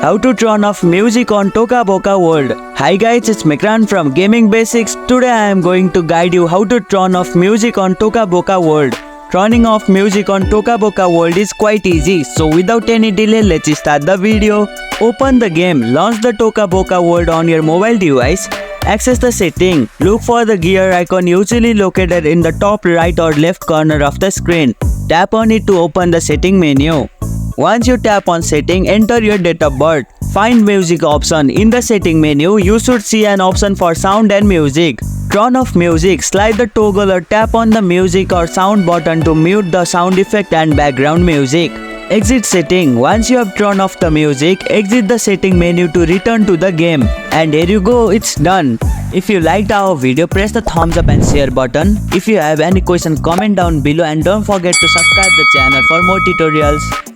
How to turn off music on Toca Boca World. Hi guys, it's Mikran from Gaming Basics. Today I am going to guide you how to turn off music on Toca Boca World. Turning off music on Toca Boca World is quite easy, so without any delay, let's start the video. Open the game, launch the Toca Boca World on your mobile device. Access the setting. Look for the gear icon usually located in the top right or left corner of the screen. Tap on it to open the setting menu. Once you tap on setting, enter your date of birth. Find music option. In the setting menu, you should see an option for sound and music. Turn off music. Slide the toggle or tap on the music or sound button to mute the sound effect and background music. Exit setting. Once you have turned off the music, exit the setting menu to return to the game. And here you go, it's done. If you liked our video, press the thumbs up and share button. If you have any question, comment down below and don't forget to subscribe the channel for more tutorials.